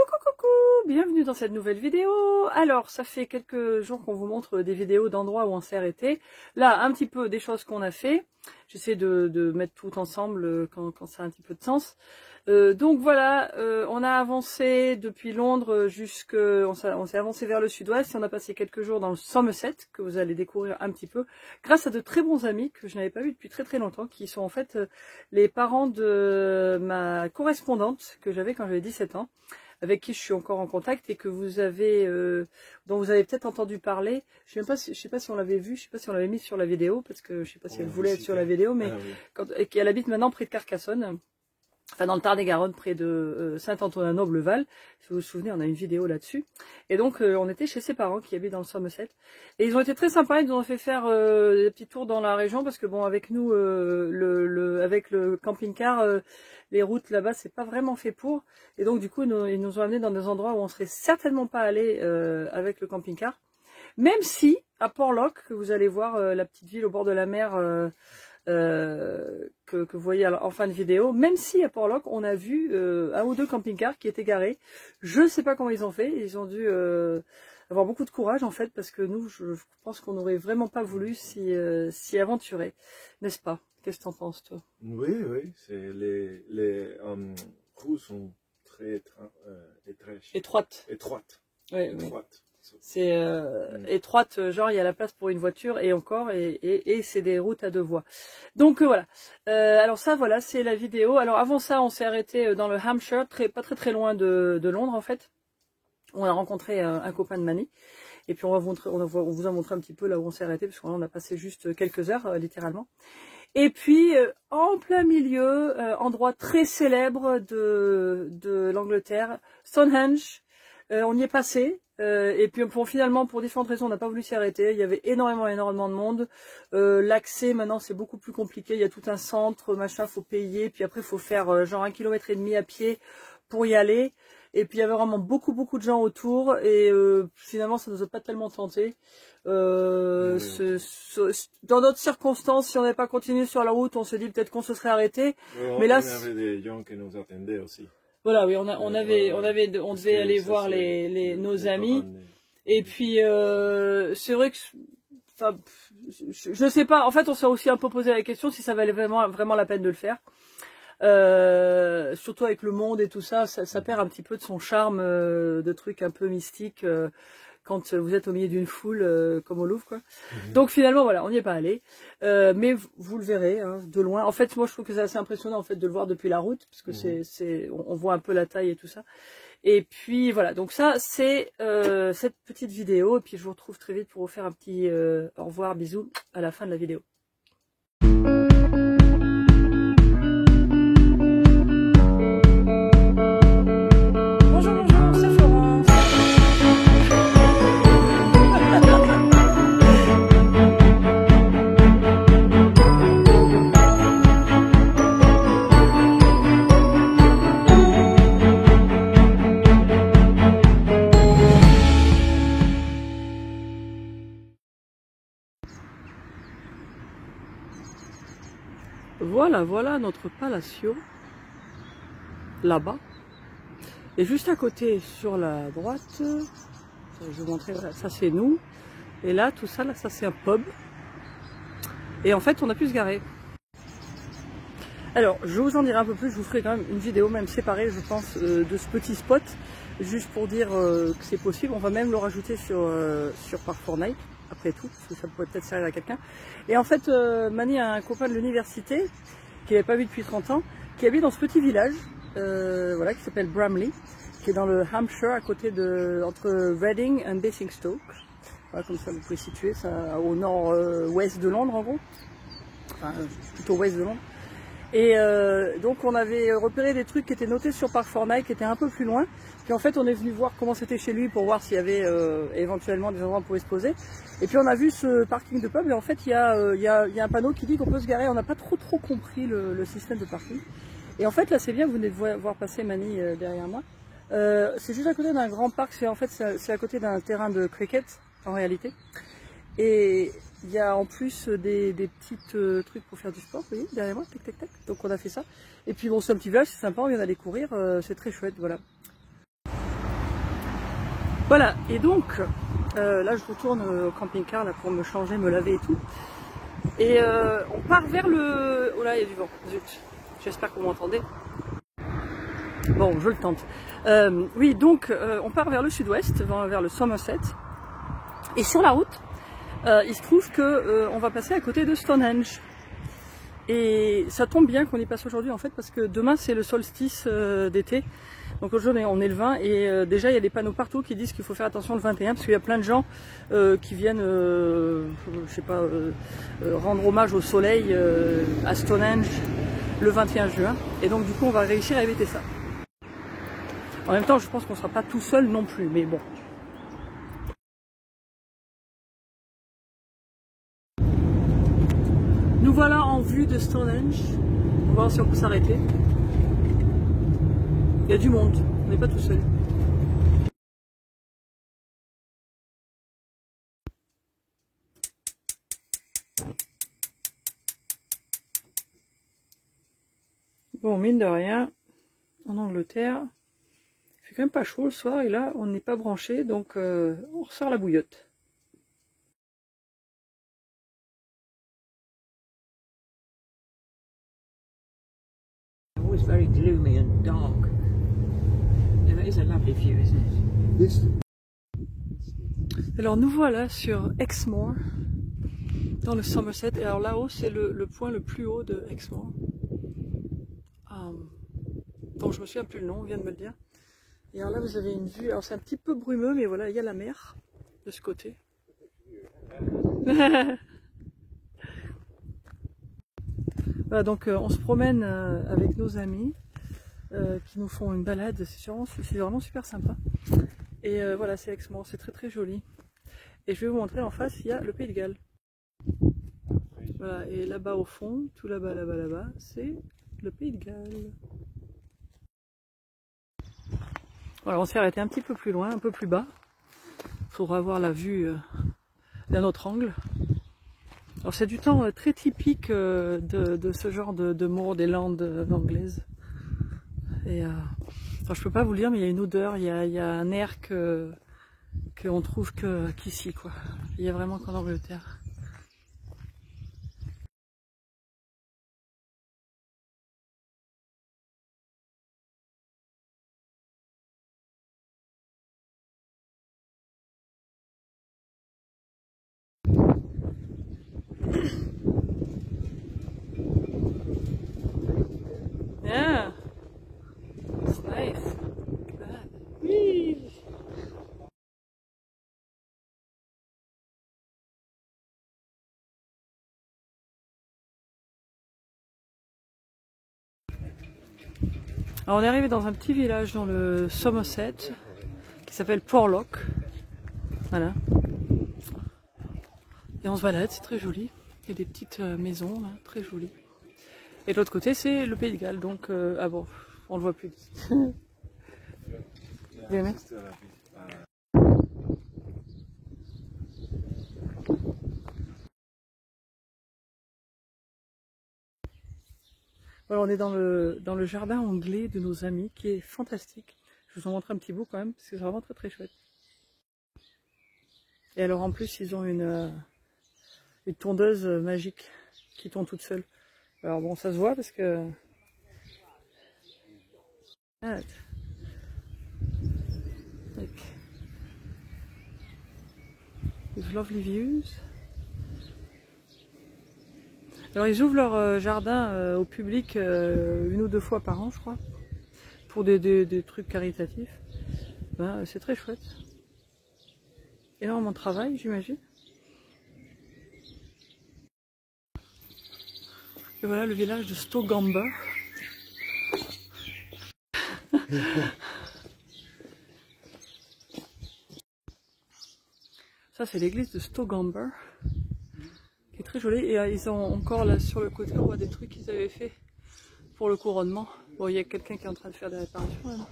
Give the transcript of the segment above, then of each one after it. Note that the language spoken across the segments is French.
Coucou, bienvenue dans cette nouvelle vidéo. Alors, ça fait quelques jours qu'on vous montre des vidéos d'endroits où on s'est arrêté. Là, un petit peu des choses qu'on a fait. J'essaie de mettre tout ensemble quand ça a un petit peu de sens. Donc voilà, on a avancé depuis Londres on s'est avancé vers le sud-ouest et on a passé quelques jours dans le Somerset, que vous allez découvrir un petit peu, grâce à de très bons amis que je n'avais pas vus depuis très longtemps, qui sont en fait les parents de ma correspondante que j'avais quand j'avais 17 ans. Avec qui je suis encore en contact et que vous avez, dont vous avez peut-être entendu parler. Je sais pas si on l'avait vu, je sais pas si on l'avait mis sur la vidéo, parce que je sais pas si elle voulait être sur la vidéo, mais et qu'elle habite maintenant près de Carcassonne, enfin dans le Tarn-et-Garonne, près de Saint-Antonin-Noble-Val. Si vous vous souvenez, on a une vidéo là-dessus. Et donc, on était chez ses parents qui habitent dans le Somerset. Et ils ont été très sympas, ils nous ont fait faire des petits tours dans la région, parce que bon, avec nous, avec le camping-car, les routes là-bas, c'est pas vraiment fait pour. Et donc, du coup, ils nous ont amenés dans des endroits où on serait certainement pas allé avec le camping-car. Même si, à Porlock, que vous allez voir, la petite ville au bord de la mer, que vous voyez en fin de vidéo, même si à Porlock on a vu un ou deux camping-cars qui étaient garés. Je ne sais pas comment ils ont fait, ils ont dû avoir beaucoup de courage en fait, parce que nous, je pense qu'on n'aurait vraiment pas voulu s'y aventurer, n'est-ce pas? Qu'est-ce que t'en penses, toi? Oui, c'est les roues sont très Étroites. Oui. C'est étroite, genre il y a la place pour une voiture et encore, et c'est des routes à deux voies. Donc voilà. Alors ça, voilà, c'est la vidéo. Alors avant ça, on s'est arrêté dans le Hampshire, pas très loin de Londres en fait. On a rencontré un copain de Mani. Et puis on vous a montré un petit peu là où on s'est arrêté, parce qu'on a passé juste quelques heures, littéralement. Et puis, en plein milieu, endroit très célèbre de l'Angleterre, Stonehenge, on y est passé. Et puis finalement, pour différentes raisons, on n'a pas voulu s'y arrêter. Il y avait énormément de monde. L'accès, maintenant, c'est beaucoup plus compliqué. Il y a tout un centre, machin, faut payer. Puis après, il faut faire genre 1,5 km à pied pour y aller. Et puis, il y avait vraiment beaucoup de gens autour. Et finalement, ça ne nous a pas tellement tenté. Dans d'autres circonstances, si on n'avait pas continué sur la route, on se dit peut-être qu'on se serait arrêté. Mais là, on avait des gens qui nous attendaient aussi. Voilà, oui, on devait aller voir nos amis. Et puis c'est vrai que, enfin, je sais pas. En fait, on s'est aussi un peu posé la question si ça valait vraiment la peine de le faire. Surtout avec le monde et tout ça, ça perd un petit peu de son charme de trucs un peu mystiques. Quand vous êtes au milieu d'une foule comme au Louvre, quoi. Donc finalement, voilà, on n'y est pas allé. Mais vous le verrez hein, de loin. En fait, moi, je trouve que c'est assez impressionnant en fait de le voir depuis la route, parce que on voit un peu la taille et tout ça. Et puis voilà, donc ça, c'est cette petite vidéo. Et puis je vous retrouve très vite pour vous faire un petit au revoir, bisous à la fin de la vidéo. Voilà notre Palacio, là-bas. Et juste à côté, sur la droite, je vais vous montrer, ça c'est nous. Et là, tout ça, là, ça c'est un pub. Et en fait, on a pu se garer. Alors, je vous en dirai un peu plus, je vous ferai quand même une vidéo, même séparée, je pense, de ce petit spot. Juste pour dire que c'est possible. On va même le rajouter sur Park4Night, après tout, parce que ça pourrait peut-être servir à quelqu'un. Et en fait, Mani a un copain de l'université, qu'il n'avait pas vu depuis 30 ans, qui habite dans ce petit village, voilà, qui s'appelle Bramley, qui est dans le Hampshire, à côté entre Reading et Basingstoke. Voilà, comme ça vous pouvez situer ça au nord-ouest de Londres en gros, enfin plutôt ouest de Londres. Et donc on avait repéré des trucs qui étaient notés sur Park4Night, qui étaient un peu plus loin. Puis en fait on est venu voir comment c'était chez lui pour voir s'il y avait éventuellement des endroits où on pouvait se poser. Et puis on a vu ce parking de pub et en fait il y a un panneau qui dit qu'on peut se garer. On n'a pas trop compris le système de parking. Et en fait là c'est bien, vous venez de voir passer Mani derrière moi. C'est juste à côté d'un grand parc, c'est à côté d'un terrain de cricket en réalité. Et il y a en plus des petits trucs pour faire du sport, vous voyez, derrière moi, tac tac tac. Donc on a fait ça. Et puis bon, c'est un petit village, c'est sympa, on vient d'aller courir, c'est très chouette, voilà. Voilà, et donc là je retourne au camping-car là, pour me changer, me laver et tout. Et on part vers le... Oh là, il y a du vent, zut. J'espère que vous m'entendez. Bon, je le tente. Oui, donc on part vers le sud-ouest, vers le Somerset. Et sur la route, il se trouve que on va passer à côté de Stonehenge. Et ça tombe bien qu'on y passe aujourd'hui en fait, parce que demain c'est le solstice d'été. Donc aujourd'hui on est le 20 et déjà il y a des panneaux partout qui disent qu'il faut faire attention le 21 parce qu'il y a plein de gens qui viennent, je sais pas, rendre hommage au soleil à Stonehenge le 21 juin. Et donc du coup on va réussir à éviter ça. En même temps je pense qu'on ne sera pas tout seul non plus, mais bon. Nous voilà en vue de Stonehenge. On va voir si on peut s'arrêter. Il y a du monde, on n'est pas tout seul. Bon, mine de rien, en Angleterre, il fait quand même pas chaud le soir et là, on n'est pas branché, donc on ressort la bouillotte. Always very gloomy and dark. It is a lovely view, isn't it? Alors nous voilà sur Exmoor, dans le Somerset, et alors là-haut c'est le point le plus haut de Exmoor. Donc je me souviens plus le nom, on vient de me le dire. Et alors là vous avez une vue, alors c'est un petit peu brumeux, mais voilà, il y a la mer de ce côté. Voilà, donc on se promène avec nos amis qui nous font une balade, c'est vraiment super sympa. Et voilà, c'est Exmoor, c'est très très joli. Et je vais vous montrer en face, il y a le Pays de Galles. Voilà, et là-bas au fond, tout là-bas, là-bas, là-bas, c'est le Pays de Galles. Voilà, on s'est arrêté un petit peu plus loin, un peu plus bas. Il faudra avoir la vue d'un autre angle. Alors c'est du temps très typique de ce genre de moor des Landes anglaises. Et alors, je peux pas vous le dire, mais il y a une odeur, il y a un air qu'on trouve qu'ici, quoi. Il y a vraiment qu'en Angleterre. Yeah, it's nice. Oui. Alors on est arrivé dans un petit village dans le Somerset qui s'appelle Porlock. Voilà. Et on se balade, c'est très joli. Il y a des petites maisons là, très jolies. Et de l'autre côté c'est le Pays de Galles, donc ah bon, on le voit plus. Bien, hein. Voilà, on est dans le jardin anglais de nos amis qui est fantastique. Je vous en montre un petit bout quand même parce que c'est vraiment très très chouette. Et alors en plus ils ont une tondeuse magique qui tourne toute seule. Alors bon, ça se voit parce que... Like these lovely views. Alors ils ouvrent leur jardin au public 1 ou 2 fois par an, je crois, pour des trucs caritatifs. Ben, c'est très chouette. Énormément de travail, j'imagine. Et voilà le village de Stogumber. Ça c'est l'église de Stogumber, qui est très jolie. Et ils ont encore là sur le côté, on voit des trucs qu'ils avaient fait pour le couronnement. Bon, il y a quelqu'un qui est en train de faire des réparations là.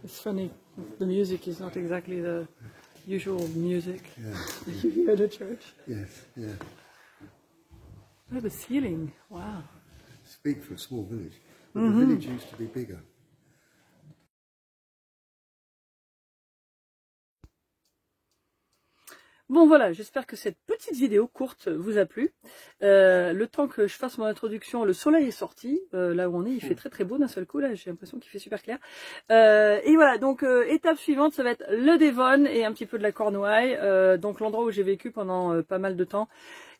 It's funny, the music is not exactly the usual music that you hear at a church. Yes, yeah. Oh, the ceiling, wow. Speak for a small village. but the village used to be bigger. Bon voilà, j'espère que cette petite vidéo courte vous a plu. Le temps que je fasse mon introduction, le soleil est sorti. Là où on est, il fait très très beau d'un seul coup. Là, j'ai l'impression qu'il fait super clair. Et voilà, donc étape suivante, ça va être le Devon et un petit peu de la Cornouaille. Donc l'endroit où j'ai vécu pendant pas mal de temps.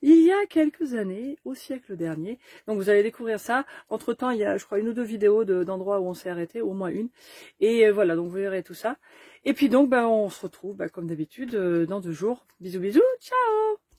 Il y a quelques années, au siècle dernier. Donc vous allez découvrir ça. Entre temps, il y a, je crois, 1 ou 2 vidéos d'endroits où on s'est arrêté, au moins une. Et voilà, donc vous verrez tout ça. Et puis donc, on se retrouve, comme d'habitude, dans 2 jours. Bisous, bisous, ciao!